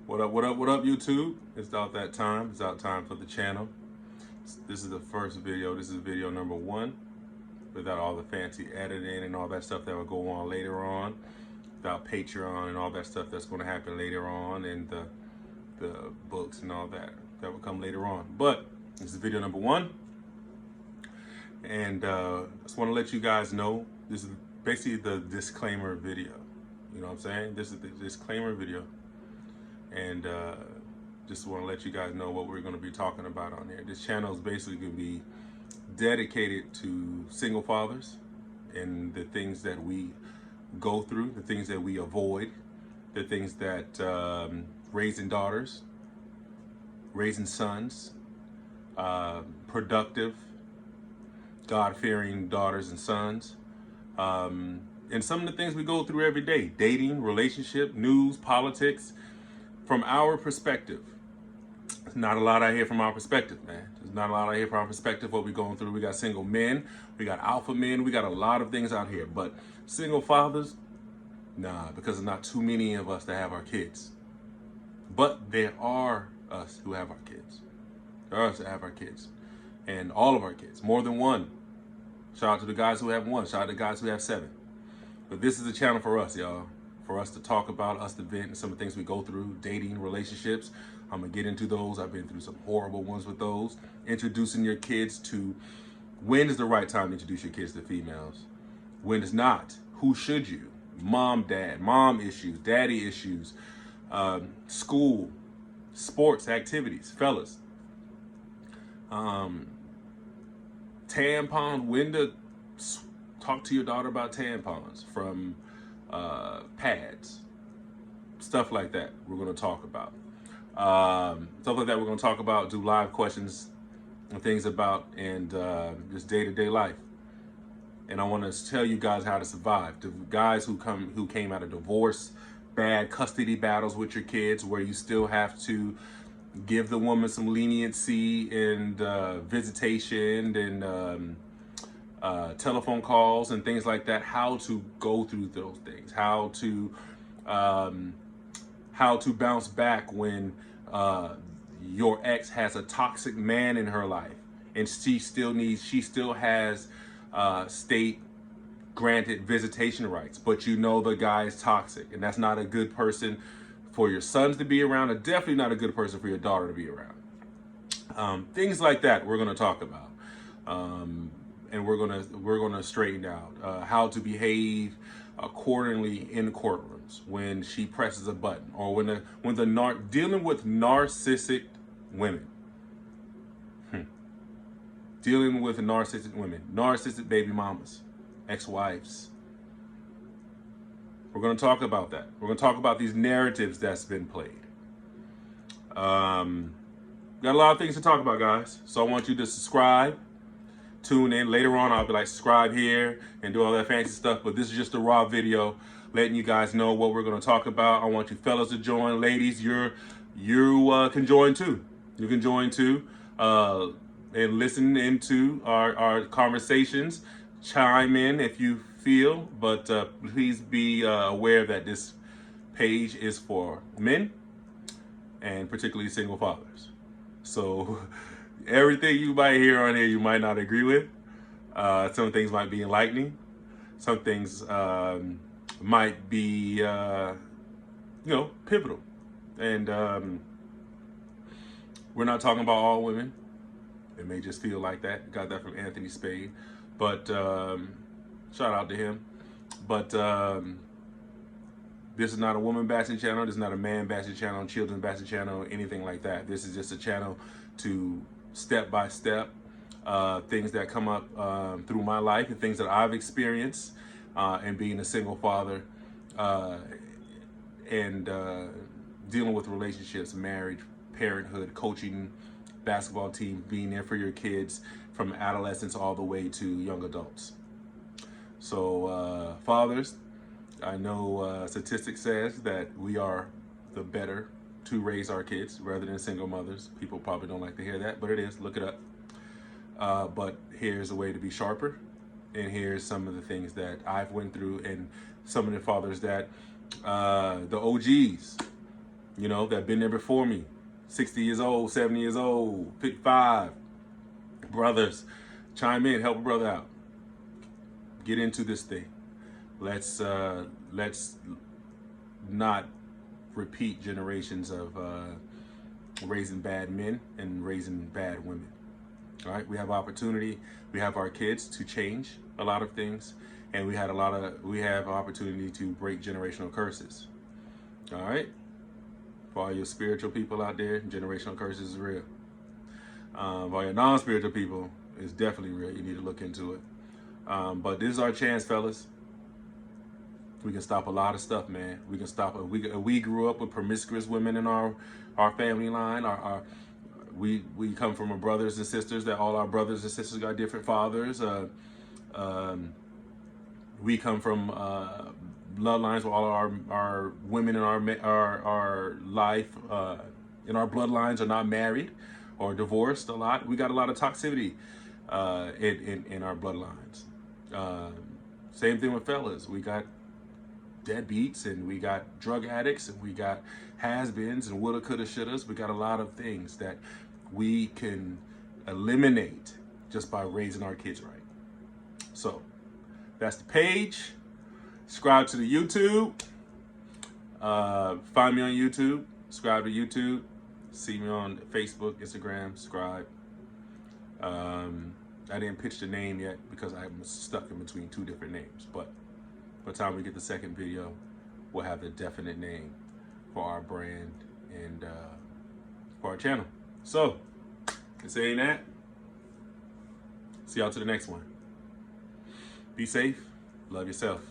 What up, what up, what up, YouTube? It's about that time. It's about time for the channel. This is the first video. This is video number 1, without all the fancy editing and all that stuff that will go on later on, without Patreon and all that stuff that's going to happen later on, and the books and all that will come later on. But this is video number 1, and I just want to let you guys know this is basically the disclaimer video. You know what I'm saying? This is the disclaimer video. And just want to let you guys know what we're going to be talking about on here. This channel is basically going to be dedicated to single fathers and the things that we go through, the things that we avoid, the things that raising daughters, raising sons, productive, God-fearing daughters and sons, and some of the things we go through every day: dating, relationship, news, politics. From our perspective, there's not a lot out here from our perspective, man. There's not a lot out here from our perspective what we're going through. We got single men, we got alpha men, we got a lot of things out here. But single fathers, nah, because there's not too many of us that have our kids. But there are us who have our kids. There are us that have our kids. And all of our kids, more than one. Shout out to the guys who have 1. Shout out to the guys who have 7. But this is a channel for us, y'all. For us to talk about, us to vent, and some of the things we go through, dating, relationships. I'm gonna get into those. I've been through some horrible ones with those. Introducing your kids to, when is the right time to introduce your kids to females? When is not? Who should you? Mom, dad, mom issues, daddy issues, school, sports, activities, fellas. Tampon, when to talk to your daughter about tampons from pads, stuff like that we're going to talk about. Stuff like that we're going to talk about, do live questions and things about, and just day-to-day life. And I want to tell you guys how to survive. The guys who came out of divorce, bad custody battles with your kids, where you still have to give the woman some leniency and visitation and telephone calls and things like that, how to go through those things, how to bounce back when your ex has a toxic man in her life and she still has state granted visitation rights, but you know the guy is toxic, and that's not a good person for your sons to be around, and definitely not a good person for your daughter to be around. Things like that we're going to talk about. And we're gonna straighten out how to behave accordingly in courtrooms when she presses a button, or when dealing with narcissistic women. Dealing with narcissistic women, narcissistic baby mamas, ex-wives. We're gonna talk about that. We're gonna talk about these narratives that's been played. Got a lot of things to talk about, guys. So I want you to subscribe. Tune in. Later on, I'll be like, subscribe here and do all that fancy stuff. But this is just a raw video letting you guys know what we're going to talk about. I want you fellas to join. Ladies, you can join too. You can join too and listen into our conversations. Chime in if you feel. But please be aware that this page is for men and particularly single fathers. So everything you might hear on here, you might not agree with. Some things might be enlightening. Some things might be, pivotal. And we're not talking about all women. It may just feel like that. Got that from Anthony Spade. But shout out to him. But this is not a woman bashing channel. This is not a man bashing channel, children bashing channel, anything like that. This is just a channel to step by step, things that come up through my life and things that I've experienced, and being a single father, and dealing with relationships, marriage, parenthood, coaching, basketball team, being there for your kids from adolescence all the way to young adults. So fathers, I know statistics says that we are the better to raise our kids rather than single mothers. People probably don't like to hear that, but it is. Look it up. But here's a way to be sharper, and here's some of the things that I've went through, and some of the fathers that the OGs you know, that been there before me. 60 years old, 70 years old, 55. Brothers, chime in, help a brother out. Get into this thing. Let's not repeat generations of raising bad men and raising bad women. All right, we have opportunity. We have our kids to change a lot of things, and we have opportunity to break generational curses. All right, for all your spiritual people out there, generational curses is real. For all your non-spiritual people, it's definitely real. You need to look into it. But this is our chance, fellas. We can stop a lot of stuff, man. We can stop it. We grew up with promiscuous women in our family line. We come from a brothers and sisters that all our brothers and sisters got different fathers. We come from bloodlines where all our women in our life in our bloodlines are not married or divorced a lot. We got a lot of toxicity in our bloodlines. Same thing with fellas. We got deadbeats, and we got drug addicts, and we got has-beens and woulda, coulda, shouldas. We got a lot of things that we can eliminate just by raising our kids right. So that's the page. Subscribe to the YouTube. Find me on YouTube. Subscribe to YouTube. See me on Facebook, Instagram. Subscribe. I didn't pitch the name yet because I'm stuck in between two different names, but by the time we get the second video, we'll have the definite name for our brand and for our channel. So, saying that, see y'all to the next one. Be safe, love yourself.